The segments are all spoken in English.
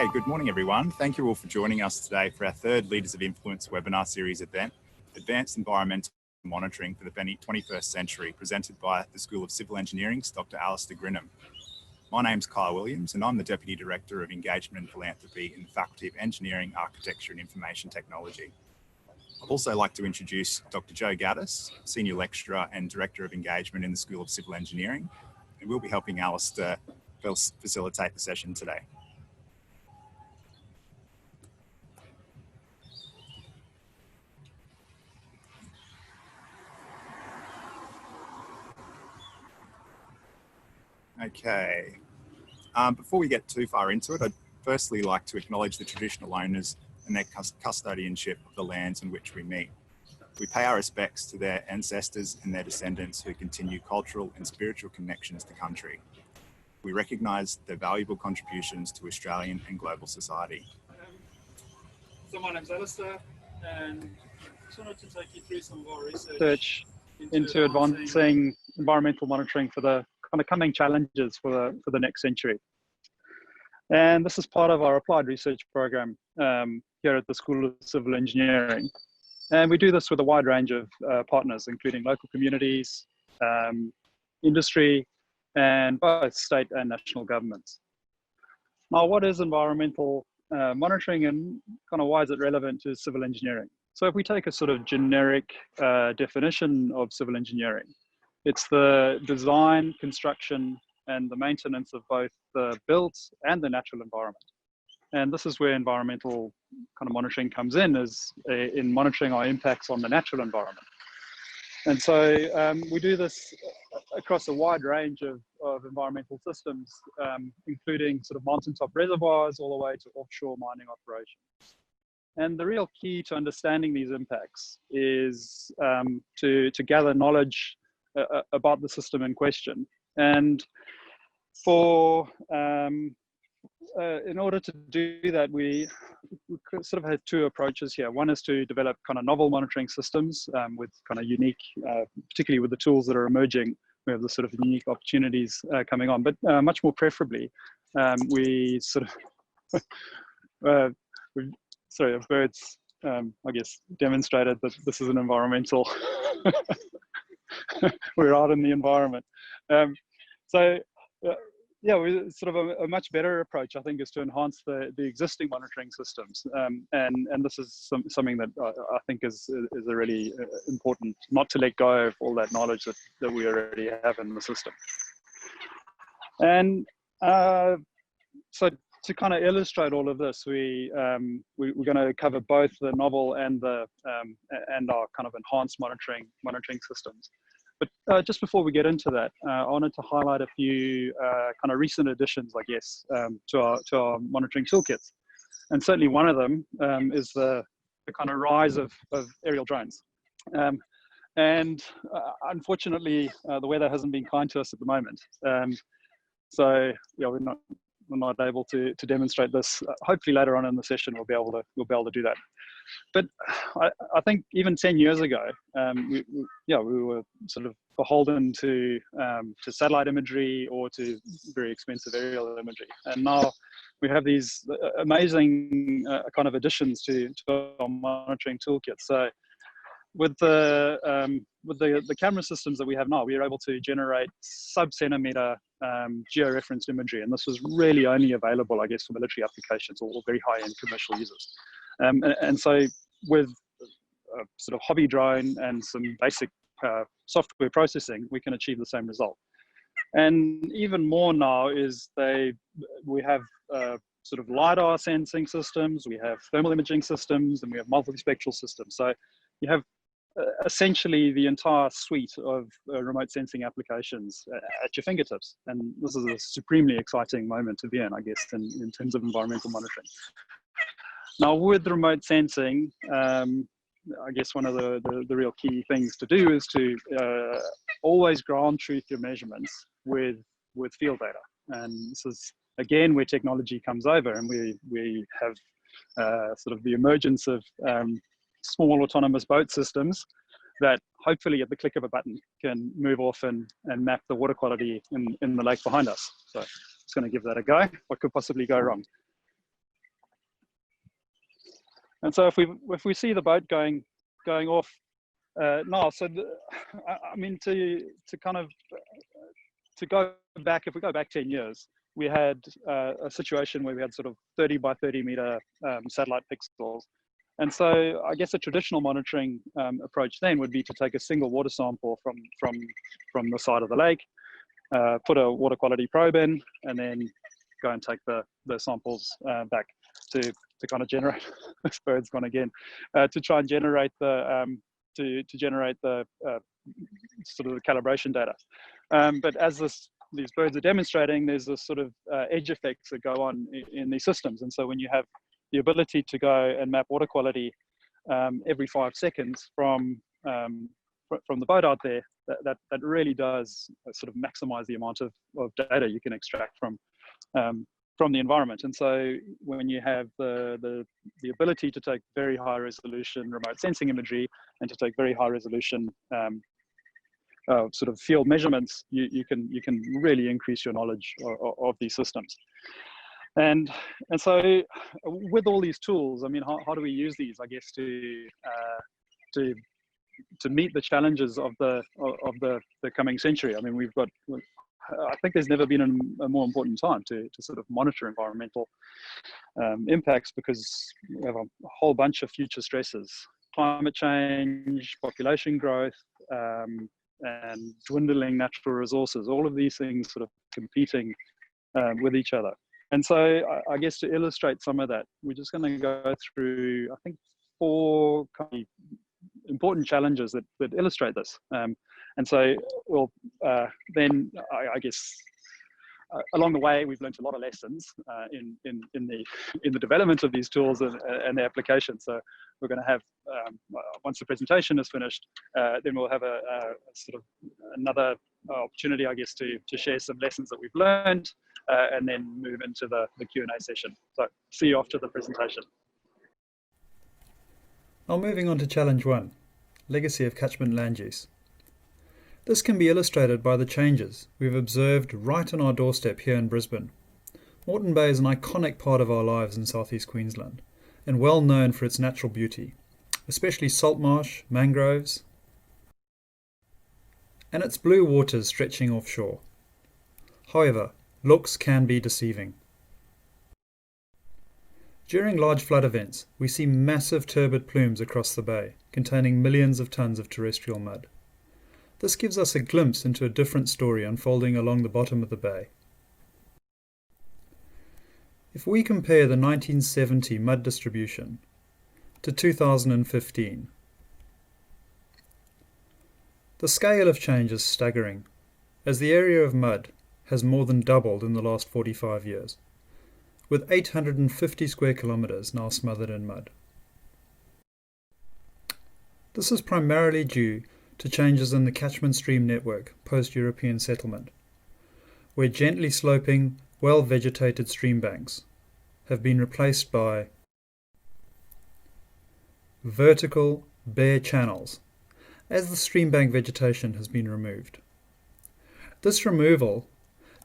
Okay, good morning everyone. Thank you all for joining us today for our third Leaders of Influence webinar series event, Advanced Environmental Monitoring for the 21st Century, presented by the School of Civil Engineering's Dr Alistair Grinham. My name's Kyle Williams and I'm the Deputy Director of Engagement and Philanthropy in the Faculty of Engineering, Architecture and Information Technology. I'd also like to introduce Dr Joe Gaddis, Senior Lecturer and Director of Engagement in the School of Civil Engineering, and we'll be helping Alistair facilitate the session today. Okay, before we get too far into it, I'd firstly like to acknowledge the traditional owners and their custodianship of the lands on which we meet. We pay our respects to their ancestors and their descendants who continue cultural and spiritual connections to country. We recognise their valuable contributions to Australian and global society. So my name's Alistair, and I just wanted to take you through some of our research into advancing environmental monitoring for the kind of coming challenges for the next century. And this is part of our applied research program here at the School of Civil Engineering. And we do this with a wide range of partners, including local communities, industry, and both state and national governments. Now, what is environmental monitoring and kind of why is it relevant to civil engineering? So if we take a sort of generic definition of civil engineering, it's the design, construction, and the maintenance of both the built and the natural environment. And this is where environmental kind of monitoring comes in monitoring our impacts on the natural environment. And so we do this across a wide range of environmental systems, including sort of mountaintop reservoirs all the way to offshore mining operations. And the real key to understanding these impacts is to gather knowledge about the system in question. And in order to do that, we sort of had two approaches here. One is to develop kind of novel monitoring systems with kind of unique, particularly with the tools that are emerging, we have the sort of unique opportunities coming on, but much more preferably, we sort of, birds, I guess, demonstrated that this is an environmental, we're out in the environment. Yeah, sort of a much better approach, I think, is to enhance the existing monitoring systems. And this is something that I think is a really important, not to let go of all that knowledge that we already have in the system. And so to kind of illustrate all of this, we're going to cover both the novel and our kind of enhanced monitoring systems. But just before we get into that, I wanted to highlight a few kind of recent additions, I guess, to our monitoring toolkits. And certainly one of them is the kind of rise of aerial drones. And unfortunately, the weather hasn't been kind to us at the moment. So yeah, we're not able to demonstrate this. Hopefully later on in the session we'll be able to do that. But I think even 10 years ago, we were sort of beholden to satellite imagery or to very expensive aerial imagery, and now we have these amazing kind of additions to our monitoring toolkit. So with the camera systems that we have now, we are able to generate sub-centimeter georeferenced imagery, and this was really only available, I guess, for military applications or very high-end commercial users. And so with a sort of hobby drone and some basic software processing, we can achieve the same result. And even more now is we have sort of LiDAR sensing systems, we have thermal imaging systems, and we have multispectral systems. So you have essentially the entire suite of remote sensing applications at your fingertips. And this is a supremely exciting moment to be in, I guess, in terms of environmental monitoring. Now, with remote sensing, I guess one of the real key things to do is to always ground truth your measurements with field data. And this is, again, where technology comes over, and we have sort of the emergence of small autonomous boat systems that hopefully at the click of a button can move off and map the water quality in the lake behind us. So just going to give that a go. What could possibly go wrong? And so if we see the boat going off now, so I mean to kind of to go back, if we go back 10 years, we had a situation where we had sort of 30 by 30 meter satellite pixels. And so I guess a traditional monitoring approach then would be to take a single water sample from the side of the lake, put a water quality probe in, and then go and take the samples back to kind of generate, this bird's gone again, to try and generate the, to generate the sort of the calibration data. But as these birds are demonstrating, there's this sort of edge effects that go on in these systems. And so when you have the ability to go and map water quality every 5 seconds from the boat out there, that really does sort of maximize the amount of data you can extract from the environment. And so when you have the ability to take very high resolution remote sensing imagery and to take very high resolution sort of field measurements, you can really increase your knowledge of these systems. And so with all these tools, I mean, how do we use these, I guess, to meet the challenges of the coming century? I mean, I think there's never been a more important time to sort of monitor environmental impacts, because we have a whole bunch of future stresses: climate change, population growth, and dwindling natural resources. All of these things sort of competing with each other. And so I guess to illustrate some of that, we're just going to go through, I think, 4 kind of important challenges that illustrate this. And so we'll then, I guess, along the way, we've learned a lot of lessons in the development of these tools and the application. So we're going to have, once the presentation is finished, then we'll have a sort of another opportunity, I guess, to share some lessons that we've learned, and then move into the Q&A session. So see you after the presentation. Now moving on to challenge 1, legacy of catchment land use. This can be illustrated by the changes we've observed right on our doorstep here in Brisbane. Moreton Bay is an iconic part of our lives in southeast Queensland, and well known for its natural beauty, especially salt marsh, mangroves, and its blue waters stretching offshore. However, looks can be deceiving. During large flood events, we see massive turbid plumes across the bay, containing millions of tons of terrestrial mud. This gives us a glimpse into a different story unfolding along the bottom of the bay. If we compare the 1970 mud distribution to 2015, the scale of change is staggering, as the area of mud has more than doubled in the last 45 years, with 850 square kilometres now smothered in mud. This is primarily due to changes in the catchment stream network post-European settlement, where gently sloping, well-vegetated stream banks have been replaced by vertical, bare channels, as the stream bank vegetation has been removed. This removal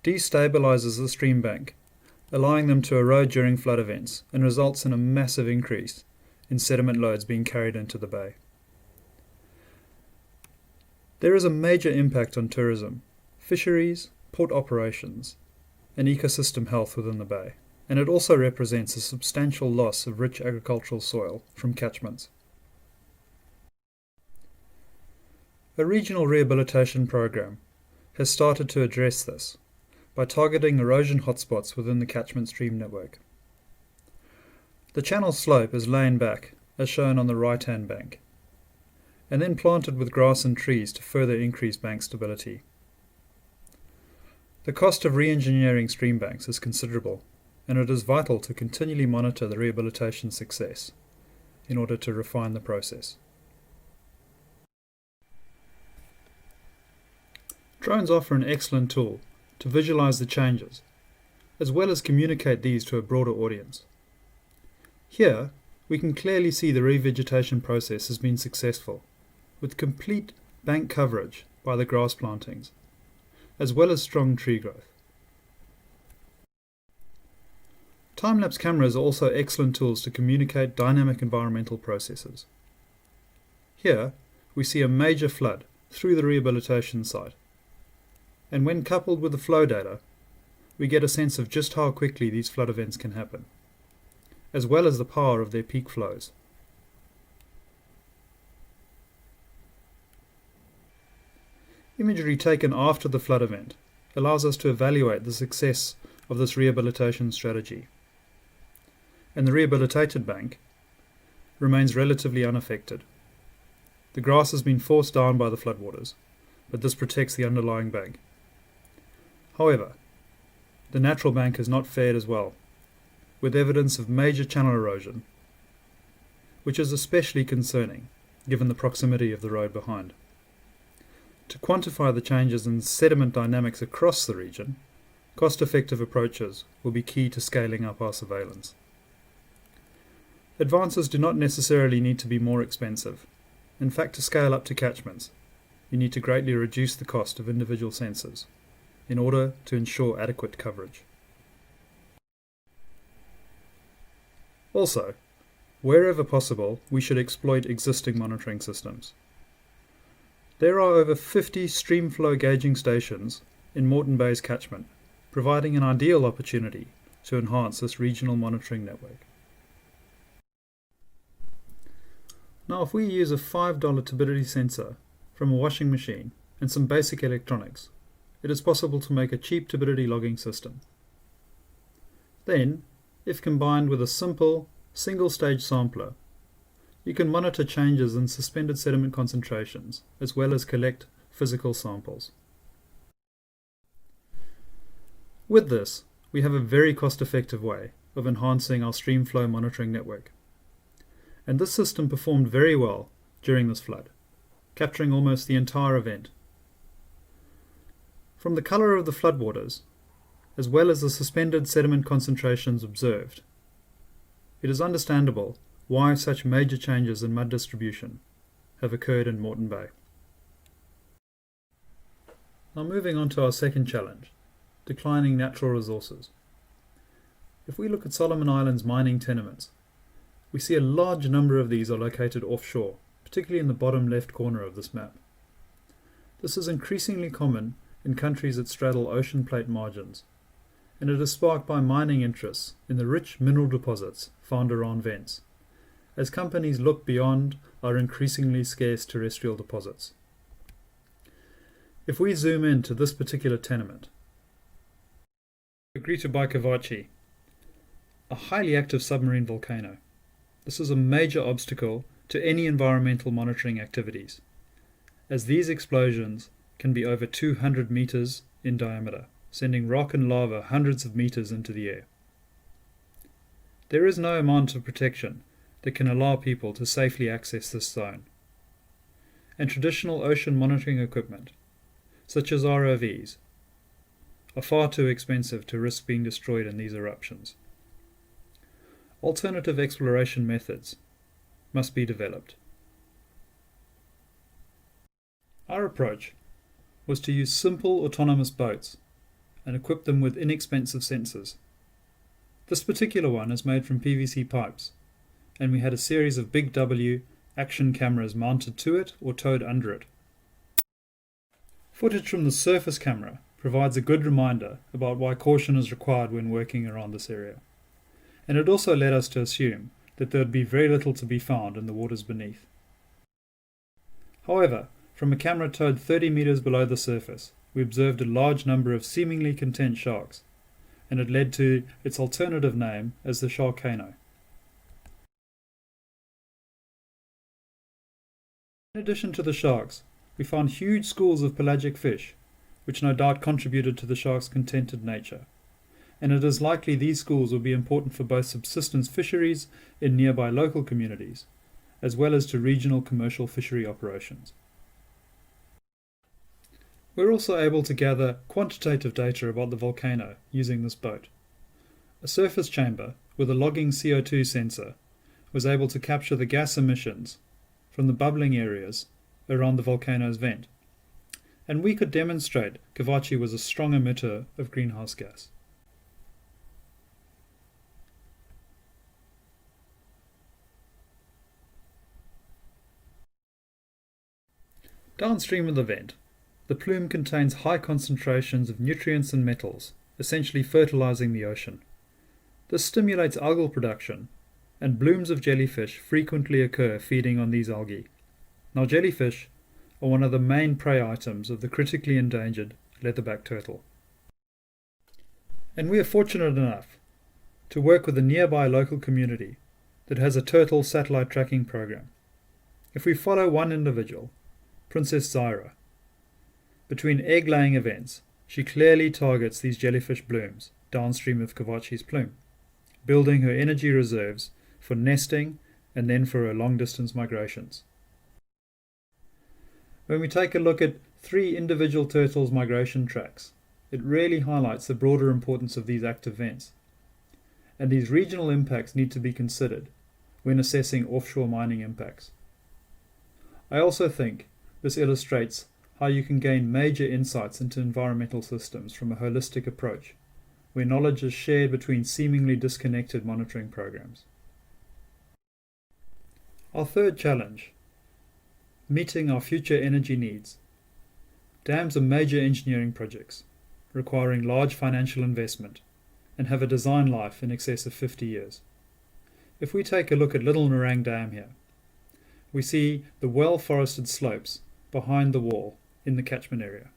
destabilizes the stream bank, allowing them to erode during flood events, and results in a massive increase in sediment loads being carried into the bay. There is a major impact on tourism, fisheries, port operations, and ecosystem health within the bay, and it also represents a substantial loss of rich agricultural soil from catchments. A regional rehabilitation program has started to address this by targeting erosion hotspots within the catchment stream network. The channel slope is lain back, as shown on the right-hand bank, and then planted with grass and trees to further increase bank stability. The cost of re-engineering stream banks is considerable, and it is vital to continually monitor the rehabilitation success in order to refine the process. Drones offer an excellent tool to visualize the changes, as well as communicate these to a broader audience. Here, we can clearly see the revegetation process has been successful, with complete bank coverage by the grass plantings, as well as strong tree growth. Time-lapse cameras are also excellent tools to communicate dynamic environmental processes. Here, we see a major flood through the rehabilitation site, and when coupled with the flow data, we get a sense of just how quickly these flood events can happen, as well as the power of their peak flows. Imagery taken after the flood event allows us to evaluate the success of this rehabilitation strategy, and the rehabilitated bank remains relatively unaffected. The grass has been forced down by the floodwaters, but this protects the underlying bank. However, the natural bank has not fared as well, with evidence of major channel erosion, which is especially concerning given the proximity of the road behind. To quantify the changes in sediment dynamics across the region, cost-effective approaches will be key to scaling up our surveillance. Advances do not necessarily need to be more expensive. In fact, to scale up to catchments, you need to greatly reduce the cost of individual sensors in order to ensure adequate coverage. Also, wherever possible, we should exploit existing monitoring systems. There are over 50 Streamflow gauging stations in Moreton Bay's catchment, providing an ideal opportunity to enhance this regional monitoring network. Now, if we use a $5 turbidity sensor from a washing machine and some basic electronics, it is possible to make a cheap turbidity logging system. Then, if combined with a simple, single-stage sampler, you can monitor changes in suspended sediment concentrations, as well as collect physical samples. With this, we have a very cost-effective way of enhancing our Streamflow monitoring network. And this system performed very well during this flood, capturing almost the entire event. From the colour of the floodwaters, as well as the suspended sediment concentrations observed, it is understandable why such major changes in mud distribution have occurred in Moreton Bay. Now moving on to our second challenge, declining natural resources. If we look at Solomon Islands mining tenements, we see a large number of these are located offshore, particularly in the bottom left corner of this map. This is increasingly common in countries that straddle ocean plate margins, and it is sparked by mining interests in the rich mineral deposits found around vents, as companies look beyond our increasingly scarce terrestrial deposits. If we zoom in to this particular tenement, Greeted by Kavachi, a highly active submarine volcano. This is a major obstacle to any environmental monitoring activities, as these explosions can be over 200 meters in diameter, sending rock and lava hundreds of meters into the air. There is no amount of protection that can allow people to safely access this zone, and traditional ocean monitoring equipment, such as ROVs, are far too expensive to risk being destroyed in these eruptions. Alternative exploration methods must be developed. Our approach was to use simple autonomous boats and equip them with inexpensive sensors. This particular one is made from PVC pipes, and we had a series of big W action cameras mounted to it or towed under it. Footage from the surface camera provides a good reminder about why caution is required when working around this area, and it also led us to assume that there would be very little to be found in the waters beneath. However, from a camera towed 30 meters below the surface, we observed a large number of seemingly content sharks, and it led to its alternative name as the Volcano. In addition to the sharks, we found huge schools of pelagic fish, which no doubt contributed to the sharks' contented nature, and it is likely these schools will be important for both subsistence fisheries in nearby local communities, as well as to regional commercial fishery operations. We're also able to gather quantitative data about the volcano using this boat. A surface chamber with a logging CO2 sensor was able to capture the gas emissions from the bubbling areas around the volcano's vent, and we could demonstrate Kavachi was a strong emitter of greenhouse gas. Downstream of the vent, the plume contains high concentrations of nutrients and metals, essentially fertilizing the ocean. This stimulates algal production, and blooms of jellyfish frequently occur feeding on these algae. Now, jellyfish are one of the main prey items of the critically endangered leatherback turtle. And we are fortunate enough to work with a nearby local community that has a turtle satellite tracking program. If we follow one individual, Princess Zyra, between egg-laying events, she clearly targets these jellyfish blooms downstream of Kavachi's plume, building her energy reserves for nesting and then for her long-distance migrations. When we take a look at 3 individual turtles' migration tracks, it really highlights the broader importance of these active vents. And these regional impacts need to be considered when assessing offshore mining impacts. I also think this illustrates how you can gain major insights into environmental systems from a holistic approach, where knowledge is shared between seemingly disconnected monitoring programs. Our third challenge: meeting our future energy needs. Dams are major engineering projects, requiring large financial investment, and have a design life in excess of 50 years. If we take a look at Little Nerang Dam here, we see the well-forested slopes behind the wall in the catchment area.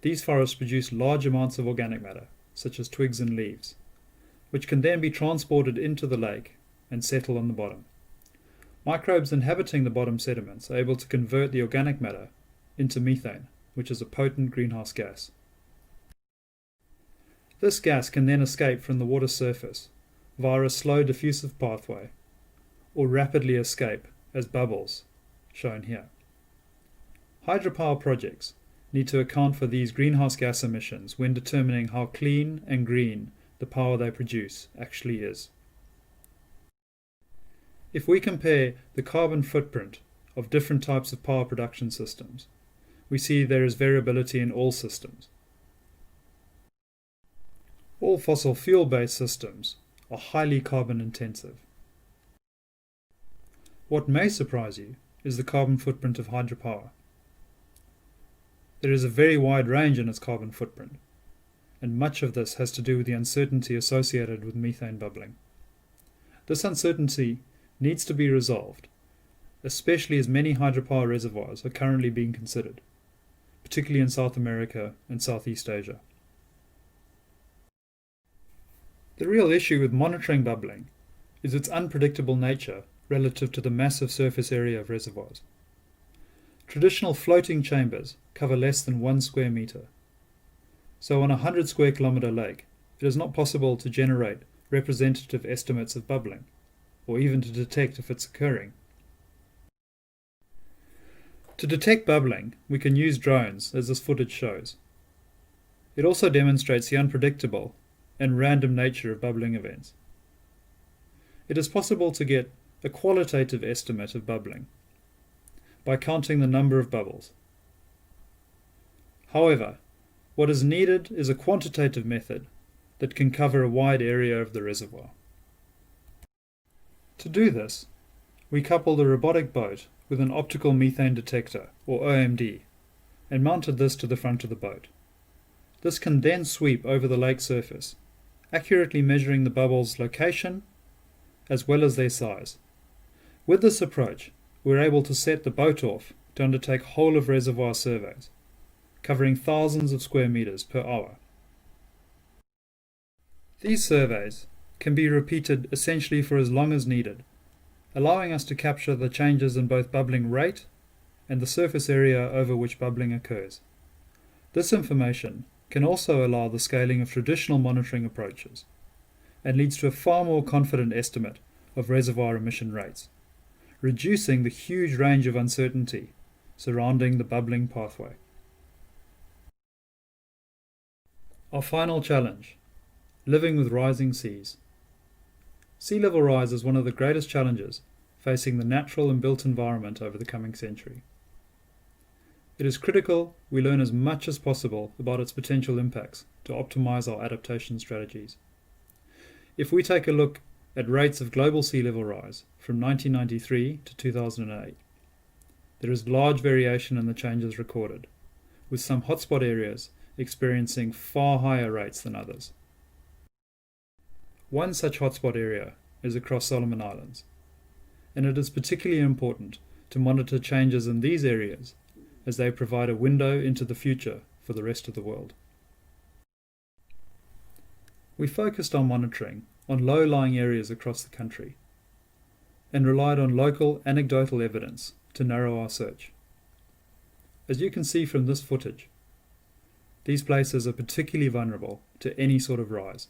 These forests produce large amounts of organic matter, such as twigs and leaves, which can then be transported into the lake and settle on the bottom. Microbes inhabiting the bottom sediments are able to convert the organic matter into methane, which is a potent greenhouse gas. This gas can then escape from the water surface via a slow diffusive pathway, or rapidly escape as bubbles, shown here. Hydropower projects need to account for these greenhouse gas emissions when determining how clean and green the power they produce actually is. If we compare the carbon footprint of different types of power production systems, we see there is variability in all systems. All fossil fuel-based systems are highly carbon intensive. What may surprise you is the carbon footprint of hydropower. There is a very wide range in its carbon footprint, and much of this has to do with the uncertainty associated with methane bubbling. This uncertainty needs to be resolved, especially as many hydropower reservoirs are currently being considered, particularly in South America and Southeast Asia. The real issue with monitoring bubbling is its unpredictable nature relative to the massive surface area of reservoirs. Traditional floating chambers cover less than 1 square meter. So on a 100 square kilometer lake, it is not possible to generate representative estimates of bubbling, or even to detect if it's occurring. To detect bubbling, we can use drones, as this footage shows. It also demonstrates the unpredictable and random nature of bubbling events. It is possible to get a qualitative estimate of bubbling by counting the number of bubbles. However, what is needed is a quantitative method that can cover a wide area of the reservoir. To do this, we coupled a robotic boat with an optical methane detector, or OMD, and mounted this to the front of the boat. This can then sweep over the lake surface, accurately measuring the bubbles' location as well as their size. With this approach, we're able to set the boat off to undertake whole-of-reservoir surveys, covering thousands of square meters per hour. These surveys can be repeated essentially for as long as needed, allowing us to capture the changes in both bubbling rate and the surface area over which bubbling occurs. This information can also allow the scaling of traditional monitoring approaches and leads to a far more confident estimate of reservoir emission rates, reducing the huge range of uncertainty surrounding the bubbling pathway. Our final challenge: living with rising seas. Sea level rise is one of the greatest challenges facing the natural and built environment over the coming century. It is critical we learn as much as possible about its potential impacts to optimize our adaptation strategies. If we take a look at rates of global sea level rise from 1993 to 2008, there is large variation in the changes recorded, with some hotspot areas experiencing far higher rates than others. One such hotspot area is across Solomon Islands, and it is particularly important to monitor changes in these areas as they provide a window into the future for the rest of the world. We focused our monitoring on low-lying areas across the country and relied on local anecdotal evidence to narrow our search. As you can see from this footage, these places are particularly vulnerable to any sort of rise.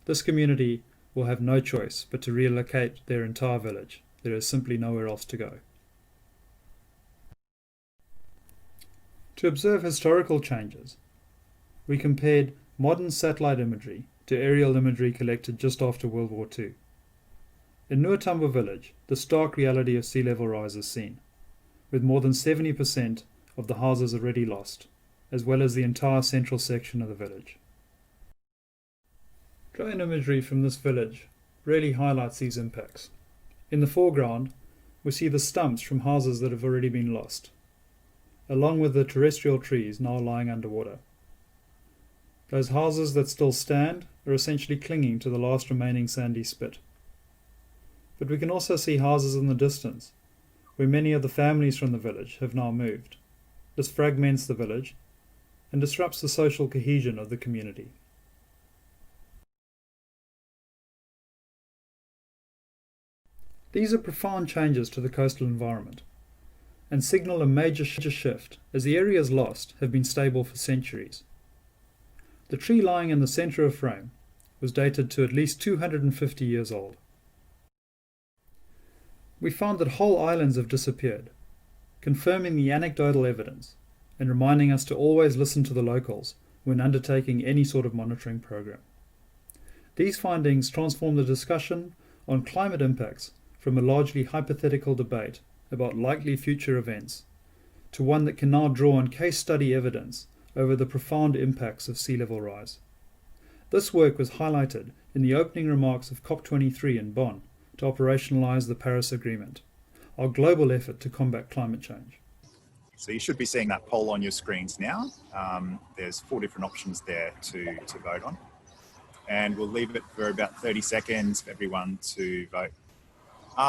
This community will have no choice but to relocate their entire village. There is simply nowhere else to go. To observe historical changes, we compared modern satellite imagery to aerial imagery collected just after World War II. In Nuatamba village, the stark reality of sea level rise is seen, with more than 70% of the houses already lost, as well as the entire central section of the village. Drone imagery from this village really highlights these impacts. In the foreground, we see the stumps from houses that have already been lost, along with the terrestrial trees now lying underwater. Those houses that still stand are essentially clinging to the last remaining sandy spit. But we can also see houses in the distance, where many of the families from the village have now moved. This fragments the village and disrupts the social cohesion of the community. These are profound changes to the coastal environment and signal a major shift, as the areas lost have been stable for centuries. The tree lying in the centre of frame was dated to at least 250 years old. We found that whole islands have disappeared, confirming the anecdotal evidence and reminding us to always listen to the locals when undertaking any sort of monitoring program. These findings transform the discussion on climate impacts from a largely hypothetical debate about likely future events to one that can now draw on case study evidence over the profound impacts of sea level rise. This work was highlighted in the opening remarks of COP23 in Bonn to operationalize the Paris Agreement, our global effort to combat climate change. So you should be seeing that poll on your screens now. There's 4 different options there to vote on. And we'll leave it for about 30 seconds for everyone to vote.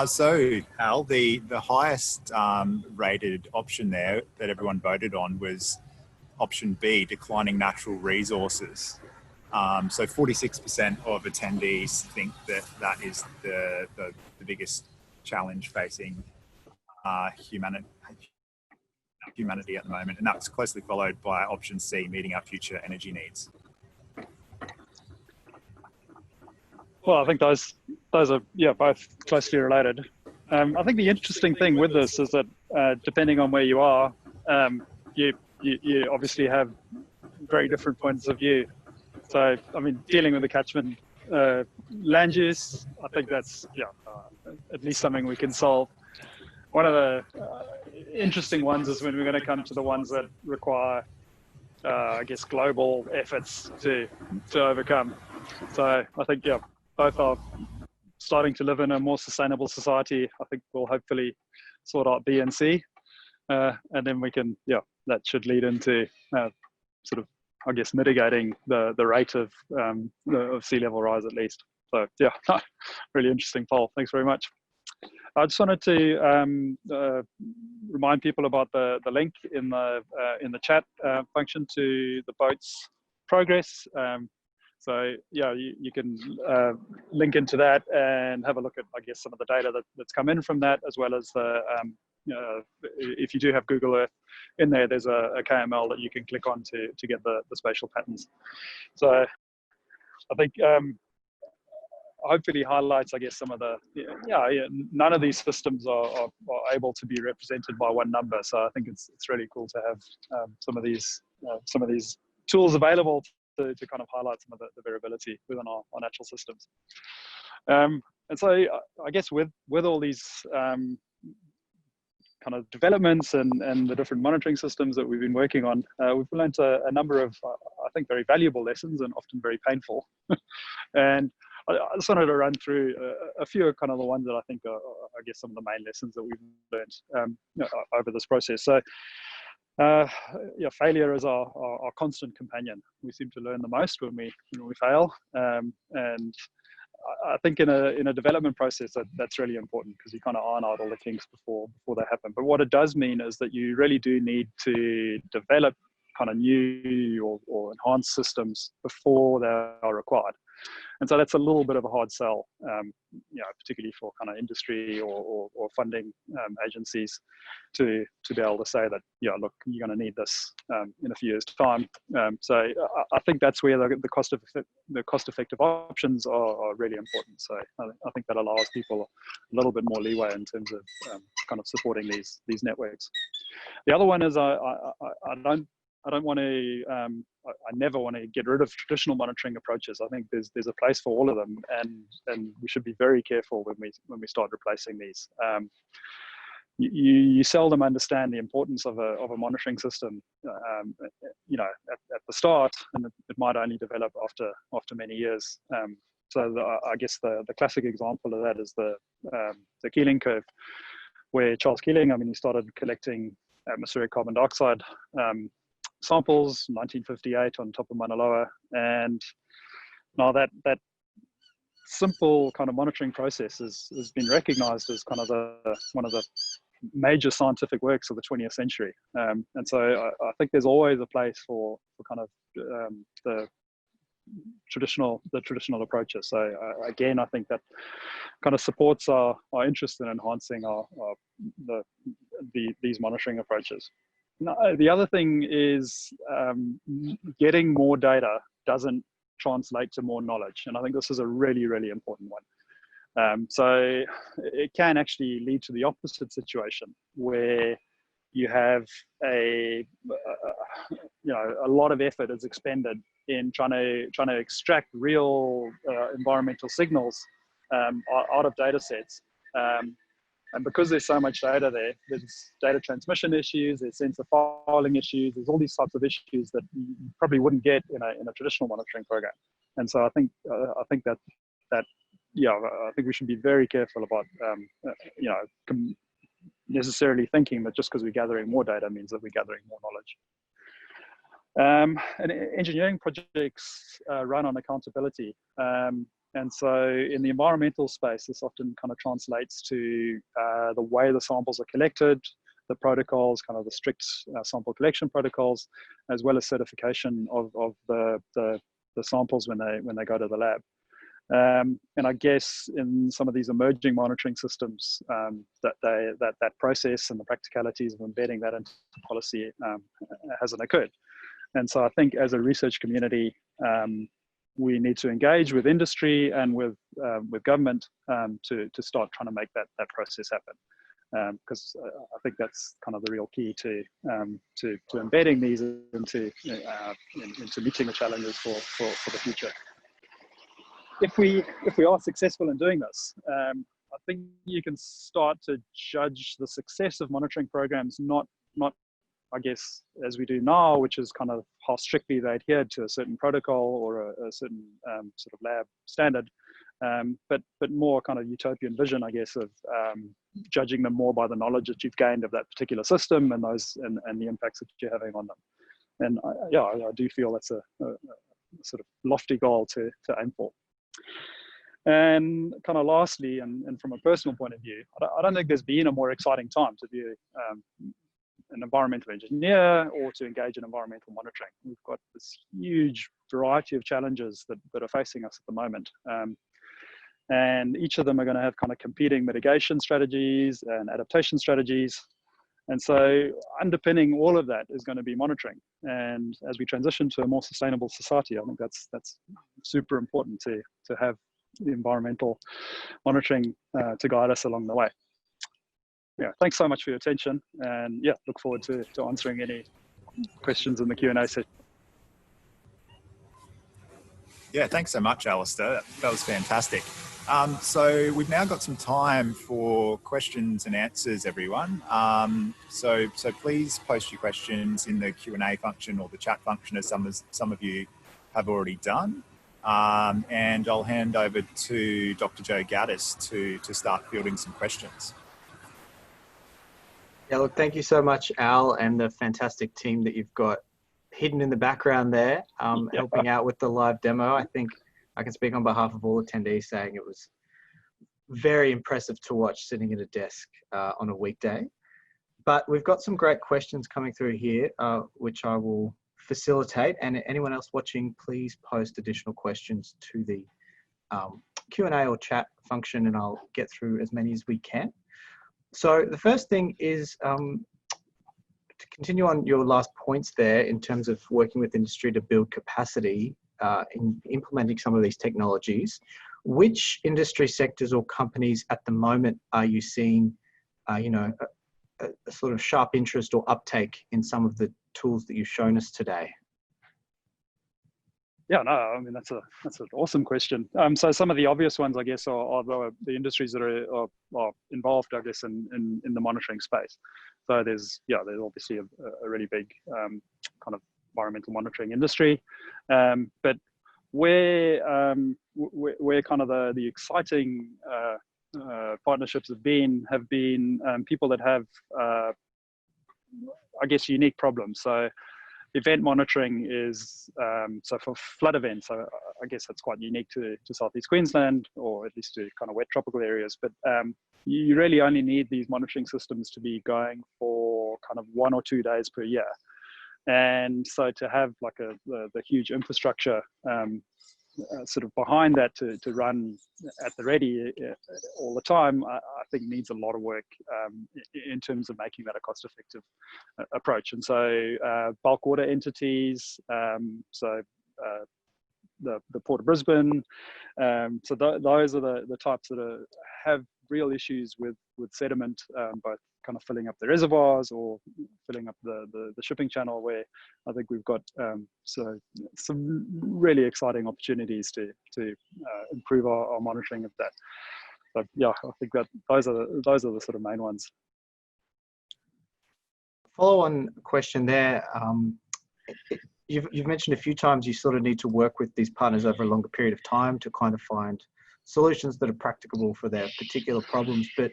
So, Al, the highest rated option there that everyone voted on was option B, declining natural resources. So 46% of attendees think that is the biggest challenge facing humanity at the moment, and that's closely followed by option C, meeting our future energy needs. Well, I think those are both closely related. I think the interesting thing with this is that depending on where you are, you obviously have very different points of view. So, I mean, dealing with the catchment land use, I think that's at least something we can solve. One of the interesting ones is when we're going to come to the ones that require, I guess, global efforts to overcome. So I think, both are starting to live in a more sustainable society. I think we'll hopefully sort out B and C, and then we can, that should lead into sort of, I guess, mitigating the rate of sea level rise at least. So really interesting poll. Thanks very much. I just wanted to remind people about the link in the chat function to the boat's progress. So you can link into that and have a look at, I guess, some of the data that's come in from that, as well as the if you do have Google Earth in there, there's a KML that you can click on to get the spatial patterns. So I think hopefully highlights, I guess, some of the none of these systems are able to be represented by one number. So I think it's really cool to have some of these tools available to kind of highlight some of the variability within our natural systems. And so I guess with all these kind of developments and the different monitoring systems that we've been working on, we've learned a number of, I think, very valuable lessons, and often very painful. And I just wanted to run through a few of kind of the ones that I think are, I guess, some of the main lessons that we've learned over this process. So, failure is our constant companion. We seem to learn the most when we fail, and I think in a development process that's really important, because you kind of iron out all the kinks before they happen. But what it does mean is that you really do need to develop kind of new or enhanced systems before they are required. And so that's a little bit of a hard sell, particularly for kind of industry or funding agencies to be able to say that, look, you're going to need this in a few years' time. So I think that's where the cost-effective options are really important. So I think that allows people a little bit more leeway in terms of kind of supporting these networks. The other one is I never want to get rid of traditional monitoring approaches. I think there's a place for all of them, and we should be very careful when we start replacing these. You seldom understand the importance of a monitoring system, at the start, and it might only develop after many years. So I guess the classic example of that is the Keeling curve, where Charles Keeling, he started collecting atmospheric carbon dioxide samples in 1958 on top of Mauna Loa, and now that simple kind of monitoring process has been recognized as kind of one of the major scientific works of the 20th century. And so I think there's always a place for kind of the traditional approaches. So again, I think that kind of supports our interest in enhancing these monitoring approaches. Now, the other thing is getting more data doesn't translate to more knowledge, and I think this is a really, really important one. So it can actually lead to the opposite situation, where you have a lot of effort is expended in trying to extract real environmental signals out of data sets. And because there's so much data there's data transmission issues, there's sensor filing issues, there's all these types of issues that you probably wouldn't get in a traditional monitoring program. And so I think that I think we should be very careful about necessarily thinking that just because we're gathering more data means that we're gathering more knowledge. And engineering projects run on accountability. And so in the environmental space, this often kind of translates to the way the samples are collected, the protocols, kind of the strict sample collection protocols, as well as certification of the samples when they go to the lab. And I guess in some of these emerging monitoring systems, that process and the practicalities of embedding that into policy hasn't occurred. And so I think as a research community, we need to engage with industry and with government to start trying to make that process happen, because I think that's kind of the real key to embedding these into meeting the challenges for the future. If we are successful in doing this, I think you can start to judge the success of monitoring programs not I guess, as we do now, which is kind of how strictly they adhered to a certain protocol or a certain sort of lab standard, but more kind of utopian vision, I guess, of judging them more by the knowledge that you've gained of that particular system and the impacts that you're having on them. And I do feel that's a sort of lofty goal to aim for. And kind of lastly, and from a personal point of view, I don't think there's been a more exciting time to be an environmental engineer or to engage in environmental monitoring. We've got this huge variety of challenges that are facing us at the moment. And each of them are going to have kind of competing mitigation strategies and adaptation strategies. And so underpinning all of that is going to be monitoring. And as we transition to a more sustainable society, I think that's super important to have the environmental monitoring to guide us along the way. Yeah, thanks so much for your attention, and yeah, look forward to answering any questions in the Q&A session. Yeah, thanks so much, Alistair. That was fantastic. So we've now got some time for questions and answers, everyone. So please post your questions in the Q&A function or the chat function, as some of you have already done. and I'll hand over to Dr. Joe Gaddis to start fielding some questions. Yeah, look, thank you so much, Al, and the fantastic team that you've got hidden in the background there, helping out with the live demo. I think I can speak on behalf of all attendees saying it was very impressive to watch sitting at a desk on a weekday. But we've got some great questions coming through here, which I will facilitate. And anyone else watching, please post additional questions to the Q&A or chat function, and I'll get through as many as we can. So the first thing is to continue on your last points there in terms of working with industry to build capacity in implementing some of these technologies. Which industry sectors or companies at the moment are you seeing, you know, a sort of sharp interest or uptake in some of the tools that you've shown us today? Yeah, no, I mean, that's an awesome question. So some of the obvious ones, I guess, are the industries that are involved, I guess, in the monitoring space. So there's obviously a really big kind of environmental monitoring industry, but where kind of the exciting partnerships have been people that have, I guess, unique problems. So event monitoring is, so for flood events, I guess that's quite unique to Southeast Queensland, or at least to kind of wet tropical areas. But you really only need these monitoring systems to be going for kind of 1 or 2 days per year. And so to have like the huge infrastructure sort of behind that to run at the ready all the time, I think needs a lot of work in terms of making that a cost-effective approach. And so bulk water entities, so the Port of Brisbane, so those are the types that have real issues with sediment, both kind of filling up the reservoirs or filling up the shipping channel, where I think we've got so some really exciting opportunities to improve our monitoring of that. So yeah, I think that those are the sort of main ones. Follow-on question there. You've mentioned a few times you sort of need to work with these partners over a longer period of time to kind of find solutions that are practicable for their particular problems. But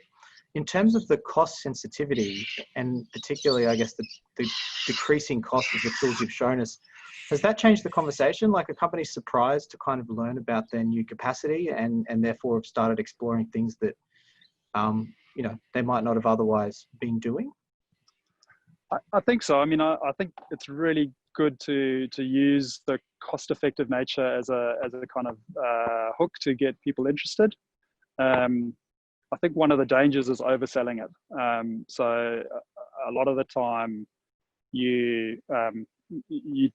in terms of the cost sensitivity, and particularly, I guess, the decreasing cost of the tools you've shown us, has that changed the conversation? Like, a company's surprised to kind of learn about their new capacity and therefore have started exploring things that, you know, they might not have otherwise been doing? I think so. I mean, I think it's really good to use the cost-effective nature as a kind of hook to get people interested. I think one of the dangers is overselling it. So a lot of the time, you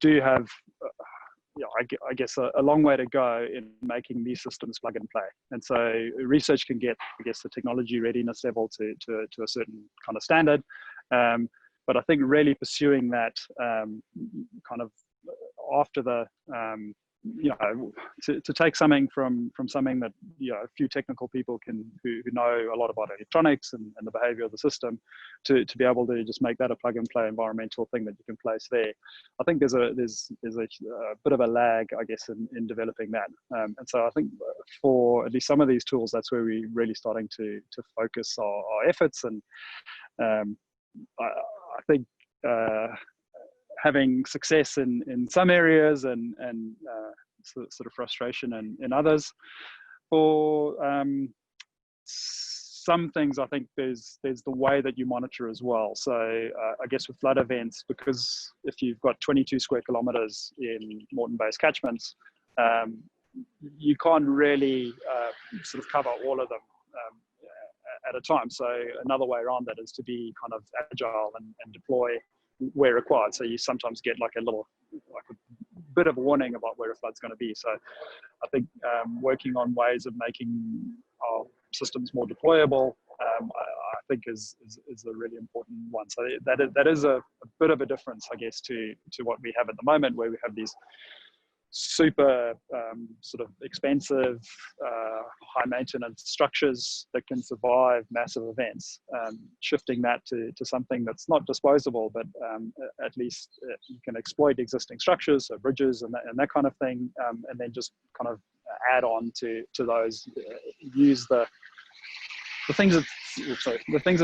do have, I guess, a long way to go in making these systems plug and play. And so research can get, I guess, the technology readiness level to a certain kind of standard. But I think really pursuing that kind of after the, you know, to take something from something that, you know, a few technical people who know a lot about electronics and the behavior of the system, to be able to just make that a plug and play environmental thing that you can place there. I think there's a bit of a lag, I guess, in developing that. And so I think for at least some of these tools, that's where we're really starting to focus our efforts. And I think having success in some areas and sort of frustration in others. For some things, I think there's the way that you monitor as well. So I guess with flood events, because if you've got 22 square kilometers in Moreton-based catchments, you can't really sort of cover all of them at a time. So another way around that is to be kind of agile and deploy where required. So you sometimes get like a bit of a warning about where a flood's going to be. So I think working on ways of making our systems more deployable, I think is a really important one. So that is a bit of a difference, I guess, to what we have at the moment, where we have these super sort of expensive, high maintenance structures that can survive massive events. Shifting that to something that's not disposable, but at least you can exploit existing structures, so bridges and that kind of thing, and then just kind of add on to those, use the things that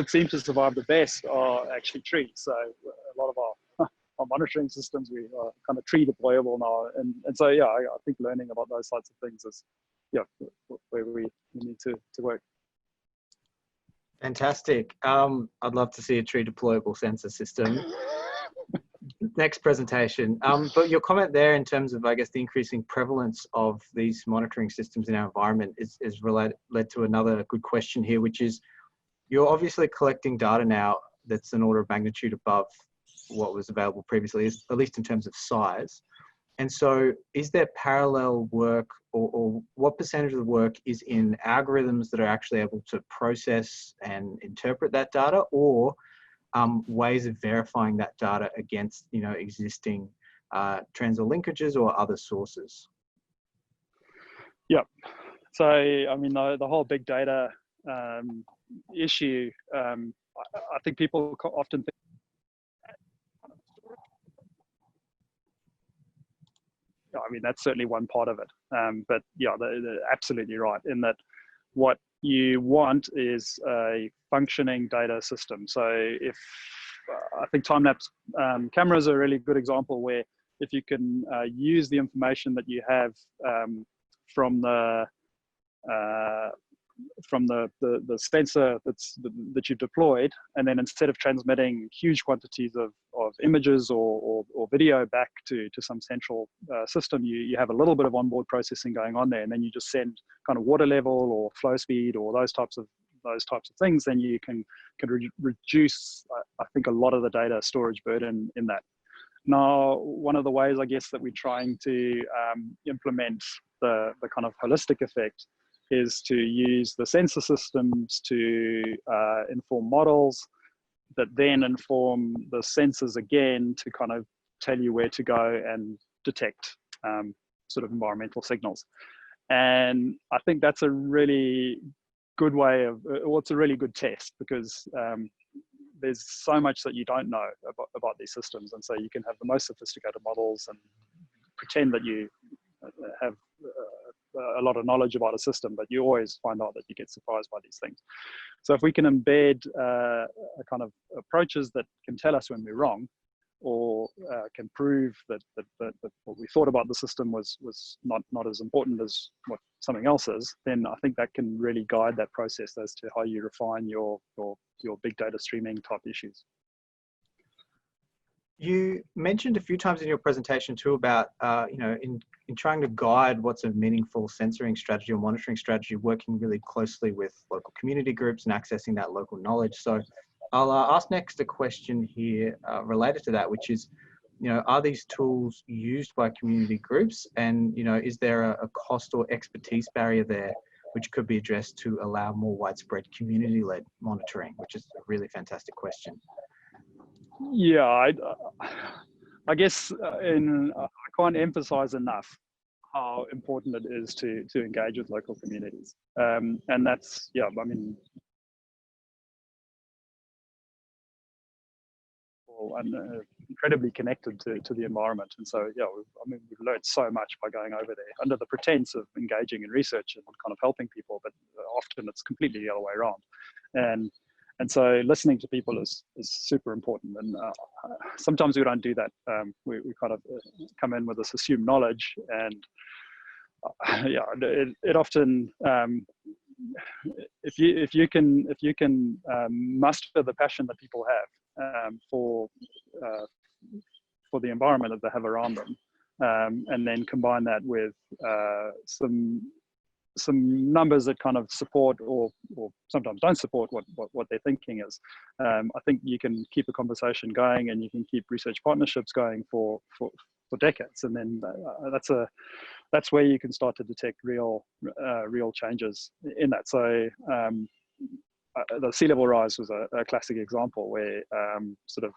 seem to survive the best are actually trees. So a lot of our monitoring systems, we are kind of tree deployable now, and so yeah, I think learning about those sorts of things is where we need to work. Fantastic. I'd love to see a tree deployable sensor system. Next presentation. But your comment there in terms of, I guess, the increasing prevalence of these monitoring systems in our environment is led to another good question here, which is, you're obviously collecting data now that's an order of magnitude above what was available previously, at least in terms of size. And so is there parallel work, or what percentage of the work is in algorithms that are actually able to process and interpret that data, or ways of verifying that data against, existing trends or linkages or other sources? Yeah. So, I mean, the whole big data issue, I think people often think, I mean, that's certainly one part of it. But yeah, they're absolutely right in that what you want is a functioning data system. So if I think time-lapse cameras are a really good example, where if you can use the information that you have from the sensor that you've deployed, and then instead of transmitting huge quantities of images or video back to some central system, you have a little bit of onboard processing going on there, and then you just send kind of water level or flow speed or those types of things. Then you can reduce, I think, a lot of the data storage burden in that. Now, one of the ways, I guess, that we're trying to implement the kind of holistic effect is to use the sensor systems to inform models that then inform the sensors again to kind of tell you where to go and detect sort of environmental signals. And I think that's a really good way of, well, it's a really good test, because there's so much that you don't know about these systems. And so you can have the most sophisticated models and pretend that you have a lot of knowledge about a system, but you always find out that you get surprised by these things. So if we can embed a kind of approaches that can tell us when we're wrong, or can prove that what we thought about the system was not as important as what something else is, then I think that can really guide that process as to how you refine your big data streaming type issues. You mentioned a few times in your presentation too about, in trying to guide what's a meaningful sensoring strategy or monitoring strategy, working really closely with local community groups and accessing that local knowledge. So I'll ask next a question here related to that, which is, are these tools used by community groups? And, is there a cost or expertise barrier there which could be addressed to allow more widespread community-led monitoring, which is a really fantastic question. Yeah, I guess I can't emphasize enough how important it is to engage with local communities. And that's, yeah, I mean, and incredibly connected to the environment. And so, yeah, we've learned so much by going over there under the pretense of engaging in research and kind of helping people, but often it's completely the other way around. And so listening to people is super important. And sometimes we don't do that. We kind of come in with this assumed knowledge, and yeah, it often, if you can muster the passion that people have for the environment that they have around them, and then combine that with some numbers that kind of support or sometimes don't support what their thinking is, I think you can keep a conversation going, and you can keep research partnerships going for decades. And then that's where you can start to detect real changes in that. So the sea level rise was a classic example where sort of,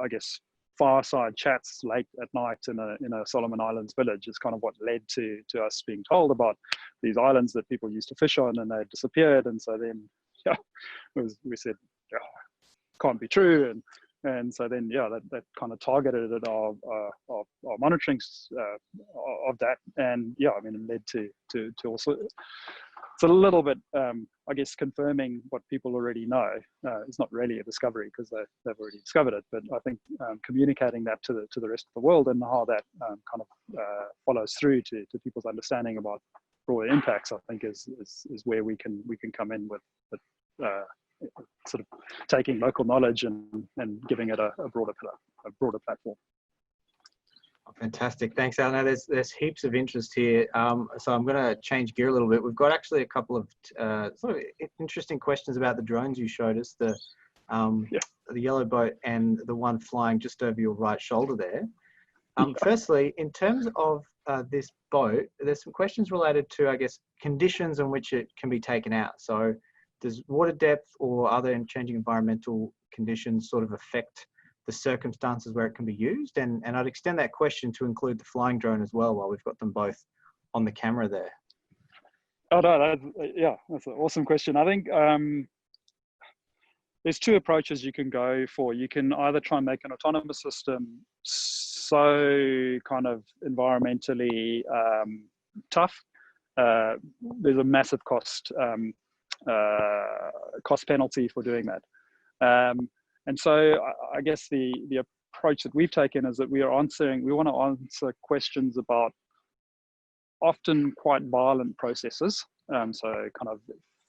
I guess, fireside chats late at night in a Solomon Islands village is kind of what led to us being told about these islands that people used to fish on, and they disappeared. And so then, yeah, we said, yeah, can't be true. And so then, yeah, that kind of targeted at our monitoring of that. And yeah, I mean, it led to also, it's a little bit, I guess, confirming what people already know. It's not really a discovery because they've already discovered it, but I think communicating that to the rest of the world and how that kind of follows through to people's understanding about broader impacts, I think is where we can come in with sort of taking local knowledge and giving it a broader platform. Fantastic, thanks, Al. Now there's heaps of interest here, so I'm going to change gear a little bit. We've got actually a couple of sort of interesting questions about the drones you showed us, the yellow boat and the one flying just over your right shoulder there. Firstly, in terms of this boat, there's some questions related to, I guess, conditions in which it can be taken out. So does water depth or other changing environmental conditions sort of affect the circumstances where it can be used? And I'd extend that question to include the flying drone as well, while we've got them both on the camera there. Oh no, that's an awesome question. I think there's two approaches you can go for. You can either try and make an autonomous system so kind of environmentally tough. There's a massive cost penalty for doing that. And so I guess the approach that we've taken is that we want to answer questions about often quite violent processes. So kind of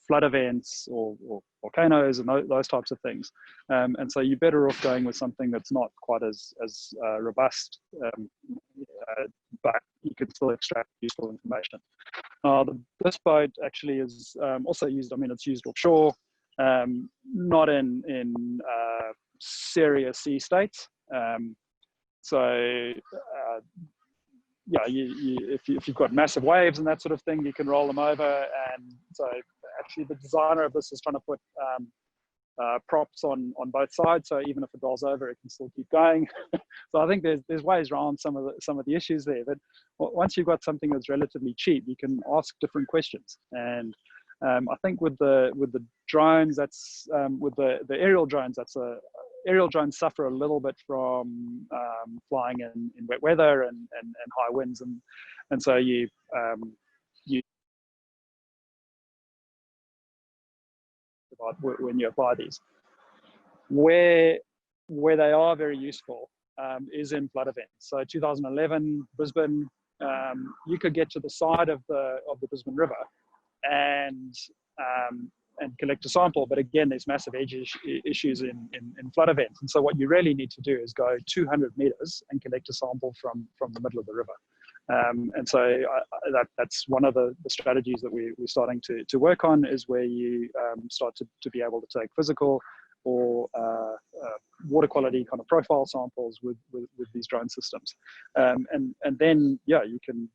flood events or volcanoes and those types of things. And so you're better off going with something that's not quite as robust, but you can still extract useful information. This boat actually is also used, I mean, it's used offshore, not in serious sea states. Yeah, if you've got massive waves and that sort of thing, you can roll them over. And so actually the designer of this is trying to put props on both sides, so even if it rolls over, it can still keep going. So I think there's ways around some of the issues there. But once you've got something that's relatively cheap, you can ask different questions. And I think with the drones, that's with the aerial drones, aerial drones suffer a little bit from flying in wet weather and high winds, and so you when you apply these, where they are very useful is in flood events. So 2011 Brisbane, you could get to the side of the Brisbane River and collect a sample, but again, there's massive edge issues in flood events. And so what you really need to do is go 200 meters and collect a sample from the middle of the river. And so that's one of the strategies that we're starting to work on, is where you start to be able to take physical or water quality kind of profile samples with these drone systems. And then, yeah, you can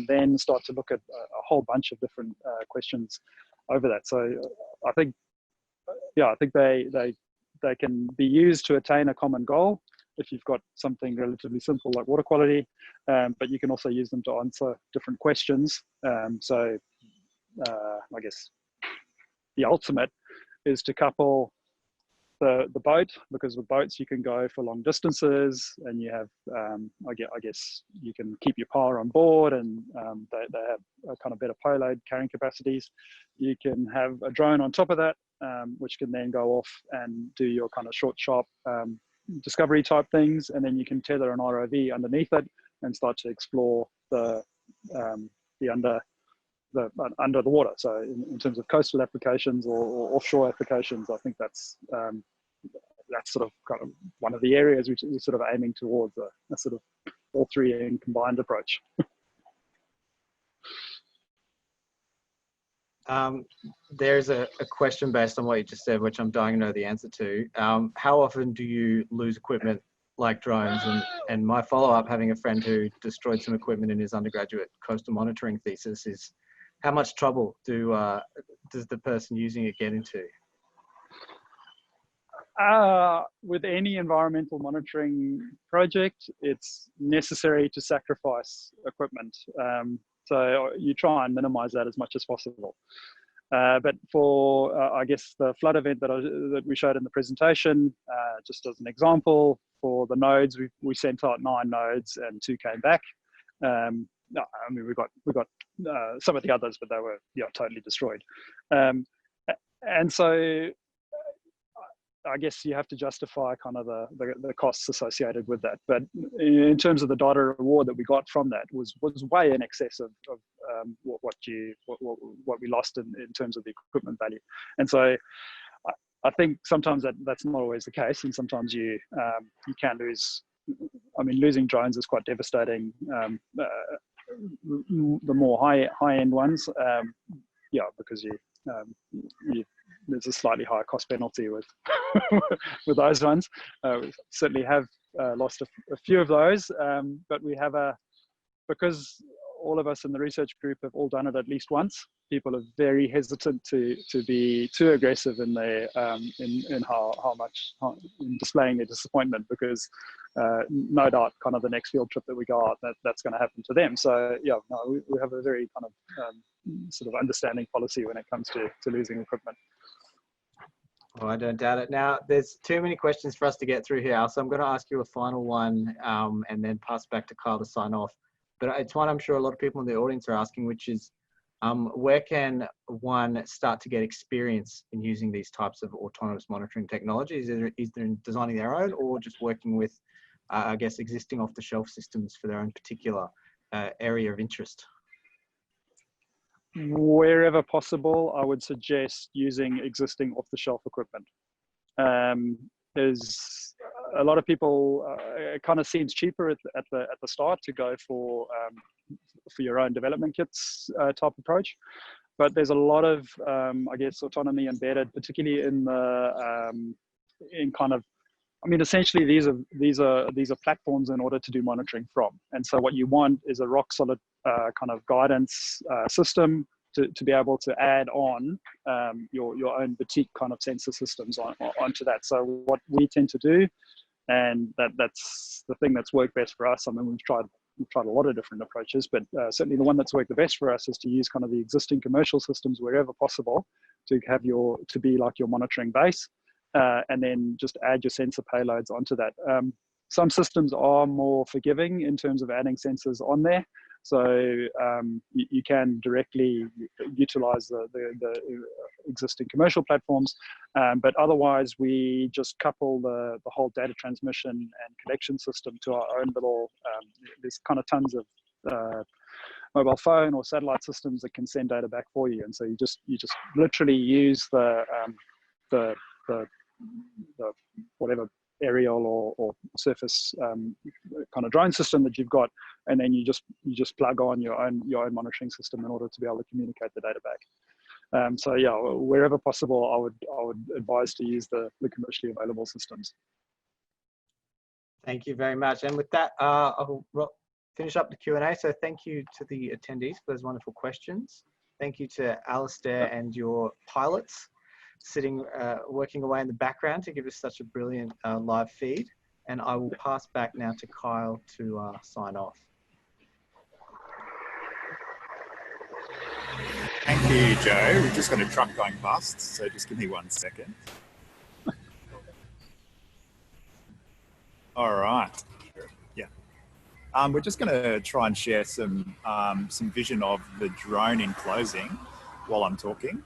then start to look at a whole bunch of different questions over that. So I think they can be used to attain a common goal if you've got something relatively simple like water quality, but you can also use them to answer different questions. So I guess the ultimate is to couple the boat, because with boats you can go for long distances, and you have I guess you can keep your power on board, and they have a kind of better payload carrying capacities. You can have a drone on top of that, which can then go off and do your kind of short, sharp discovery type things, and then you can tether an ROV underneath it and start to explore the under the water. So in terms of coastal applications or offshore applications, I think that's sort of kind of one of the areas which we're sort of aiming towards, a sort of all three in combined approach. There's a question based on what you just said, which I'm dying to know the answer to. How often do you lose equipment like drones? And my follow-up, having a friend who destroyed some equipment in his undergraduate coastal monitoring thesis, is how much trouble does the person using it get into? With any environmental monitoring project, it's necessary to sacrifice equipment. So you try and minimize that as much as possible. But for, I guess, the flood event that we showed in the presentation, just as an example, for the nodes, we sent out 9 nodes and 2 came back. No, I mean, we got some of the others, but they were totally destroyed. And so I guess you have to justify kind of the costs associated with that. But in terms of the data reward that we got from that was way in excess of what we lost in terms of the equipment value. And so I think sometimes that's not always the case, and sometimes you can lose. I mean, losing drones is quite devastating. The more high end ones, because there's a slightly higher cost penalty with with those ones. We certainly have lost a few of those, but we have because all of us in the research group have all done it at least once. People are very hesitant to be too aggressive in their in how much in displaying their disappointment, because no doubt kind of the next field trip that we go out, that's going to happen to them. So we have a very kind of sort of understanding policy when it comes to losing equipment. Oh, I don't doubt it. Now, there's too many questions for us to get through here, so I'm going to ask you a final one and then pass back to Kyle to sign off. But it's one I'm sure a lot of people in the audience are asking, which is, where can one start to get experience in using these types of autonomous monitoring technologies? Is there in designing their own, or just working with, I guess, existing off-the-shelf systems for their own particular area of interest? Wherever possible, I would suggest using existing off-the-shelf equipment. There's a lot of people. It kind of seems cheaper at the start to go for your own development kits type approach, but there's a lot of I guess autonomy embedded, particularly in the in kind of. I mean, essentially, these are platforms in order to do monitoring from. And so what you want is a rock solid kind of guidance system to be able to add on your own boutique kind of sensor systems onto that. So what we tend to do, and that's the thing that's worked best for us. I mean, we've tried a lot of different approaches, but certainly the one that's worked the best for us is to use kind of the existing commercial systems wherever possible to have to be like your monitoring base. And then just add your sensor payloads onto that. Some systems are more forgiving in terms of adding sensors on there. So you can directly utilize the existing commercial platforms. But otherwise, we just couple the whole data transmission and collection system to our own little, there's kind of tons of mobile phone or satellite systems that can send data back for you. And so you just literally use the whatever aerial or surface kind of drone system that you've got, and then you just plug on your own monitoring system in order to be able to communicate the data back. So yeah, wherever possible, I would advise to use the commercially available systems. Thank you very much. And with that, I'll finish up the Q&A. So thank you to the attendees for those wonderful questions. Thank you to Alistair and your pilots sitting, working away in the background to give us such a brilliant live feed. And I will pass back now to Kyle to sign off. Thank you, Joe. We've just got a truck going past, so just give me 1 second. All right. Yeah. We're just going to try and share some vision of the drone in closing while I'm talking.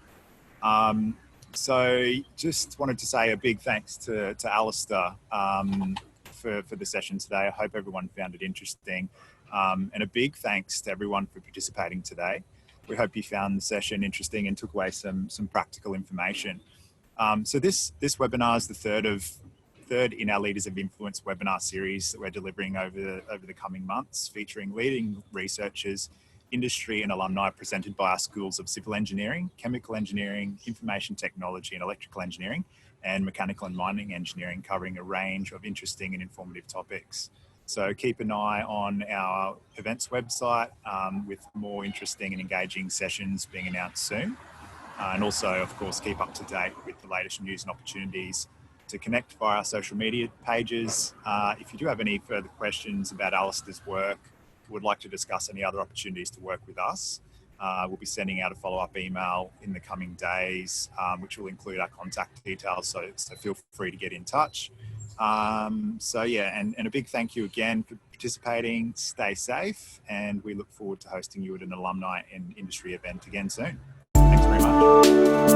So just wanted to say a big thanks to Alistair for the session today. I hope everyone found it interesting. And a big thanks to everyone for participating today. We hope you found the session interesting and took away some practical information. So this webinar is the third in our Leaders of Influence webinar series that we're delivering over the coming months, featuring leading researchers, industry and alumni presented by our schools of civil engineering, chemical engineering, information technology and electrical engineering, and mechanical and mining engineering, covering a range of interesting and informative topics. So keep an eye on our events website with more interesting and engaging sessions being announced soon. And also, of course, keep up to date with the latest news and opportunities to connect via our social media pages. If you do have any further questions about Alistair's work, would like to discuss any other opportunities to work with us, we'll be sending out a follow-up email in the coming days, which will include our contact details, so feel free to get in touch. So yeah, and a big thank you again for participating. Stay safe, and we look forward to hosting you at an alumni and industry event again soon. Thanks very much.